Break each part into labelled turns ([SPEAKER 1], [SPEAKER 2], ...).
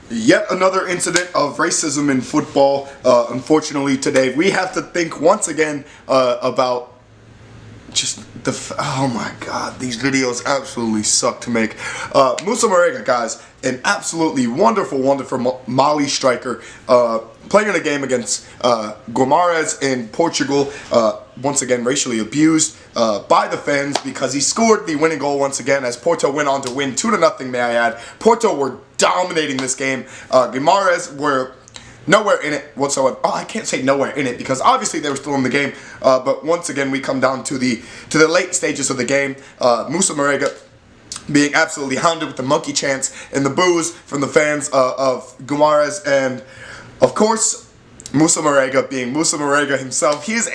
[SPEAKER 1] Yet another incident of racism in football. Unfortunately, today we have to think once again about just oh my god, these videos absolutely suck to make. MOUSSA MAREGA, guys, an absolutely wonderful Mali striker, playing in a game against Guimarães in Portugal, once again racially abused by the fans because he scored the winning goal once again as Porto went on to win 2-0, may I add. Porto were dominating this game. Guimarães were nowhere in it whatsoever. Oh, I can't say nowhere in it because obviously they were still in the game. But once again, we come down to the late stages of the game. MOUSSA MAREGA being absolutely hounded with the monkey chants and the boos from the fans of Guimarães, and of course MOUSSA MAREGA being MOUSSA MAREGA himself. He's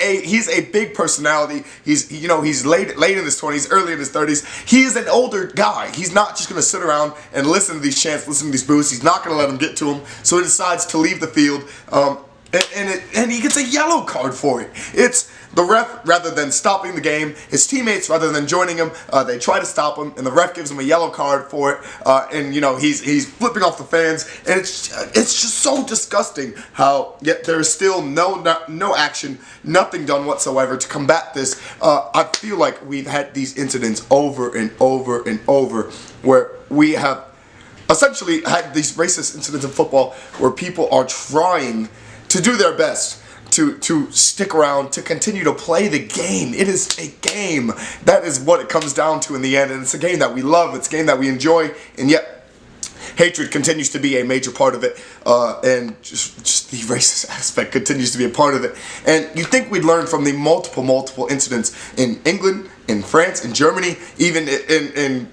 [SPEAKER 1] a big personality. He's late in his 20s, early in his 30s. He is an older guy. He's not just gonna sit around and listen to these chants, listen to these boos. He's not gonna let them get to him. So he decides to leave the field. And he gets a yellow card for it. It's the ref, rather than stopping the game, his teammates, rather than joining him, they try to stop him, and the ref gives him a yellow card for it. And he's flipping off the fans, and it's just so disgusting how yet there is still no action, nothing done whatsoever to combat this. I feel like we've had these incidents over and over and over where we have essentially had these racist incidents in football where people are trying to do their best to stick around, to continue to play the game. It is a game. That is what it comes down to in the end, and it's a game that we love, it's a game that we enjoy, and yet hatred continues to be a major part of it, and just the racist aspect continues to be a part of it. And you think we'd learn from the multiple incidents in England, in France, in Germany, even in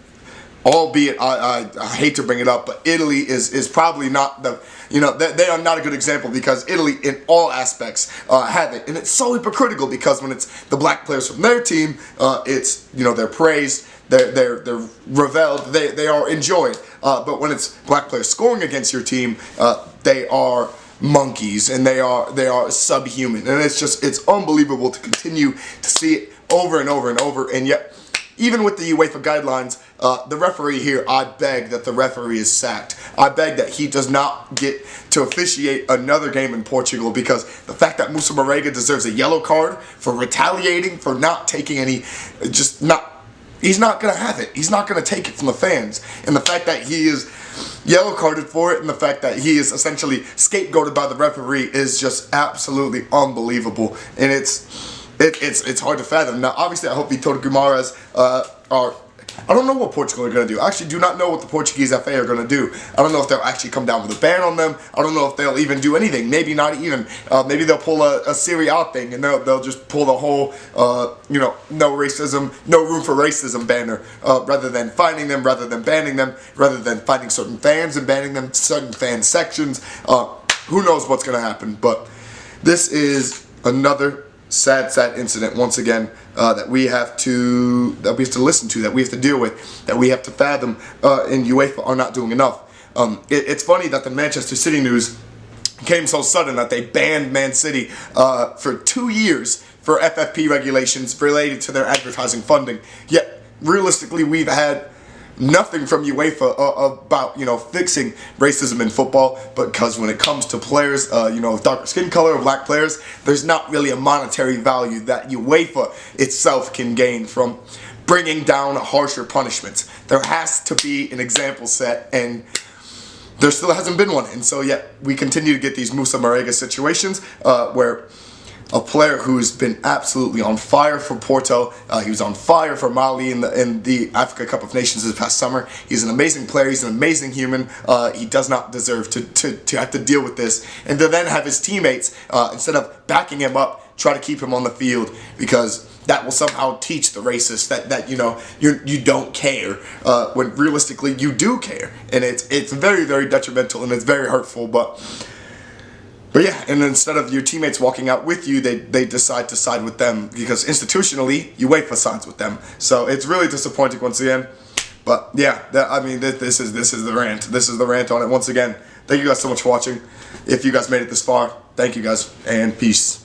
[SPEAKER 1] albeit I hate to bring it up, but Italy is probably not the, they are not a good example because Italy in all aspects have it, and it's so hypocritical because when it's the black players from their team, it's they're praised, they're reveled, they are enjoyed, but when it's black players scoring against your team, they are monkeys and they are subhuman, and it's unbelievable to continue to see it over and over and over. And yet, even with the UEFA guidelines, the referee here, I beg that the referee is sacked. I beg that he does not get to officiate another game in Portugal, because the fact that MOUSSA MAREGA deserves a yellow card for retaliating, for not taking any, he's not going to have it. He's not going to take it from the fans. And the fact that he is yellow carded for it, and the fact that he is essentially scapegoated by the referee is just absolutely unbelievable. And it's hard to fathom. Now, obviously, I hope Vitor Guimarães I don't know what Portugal are going to do. I actually do not know what the Portuguese FA are going to do. I don't know if they'll actually come down with a ban on them. I don't know if they'll even do anything. Maybe not even. Maybe they'll pull a Serie A thing, and they'll just pull the whole, no racism, no room for racism banner, rather than fining them, rather than banning them, rather than finding certain fans and banning them, certain fan sections. Who knows what's going to happen? But this is another sad incident once again that we have to listen to, that we have to deal with, that we have to fathom, and UEFA are not doing enough. It's funny that the Manchester City news came so sudden that they banned Man City for 2 years for FFP regulations related to their advertising funding. Yet realistically, we've had nothing from UEFA about fixing racism in football, because when it comes to players, darker skin color or black players, there's not really a monetary value that UEFA itself can gain from bringing down harsher punishments. There has to be an example set, and there still hasn't been one. And so yet we continue to get these MOUSSA MAREGA situations where a player who's been absolutely on fire for Porto. He was on fire for Mali in the Africa Cup of Nations this past summer. He's an amazing player. He's an amazing human. He does not deserve to have to deal with this, and to then have his teammates, instead of backing him up, try to keep him on the field, because that will somehow teach the racists that you don't care, when realistically you do care, and it's very detrimental, and it's very hurtful. But yeah, and instead of your teammates walking out with you, they decide to side with them, because institutionally, UEFA sides with them. So it's really disappointing once again. But yeah, this is the rant. This is the rant on it once again. Thank you guys so much for watching. If you guys made it this far, thank you guys, and peace.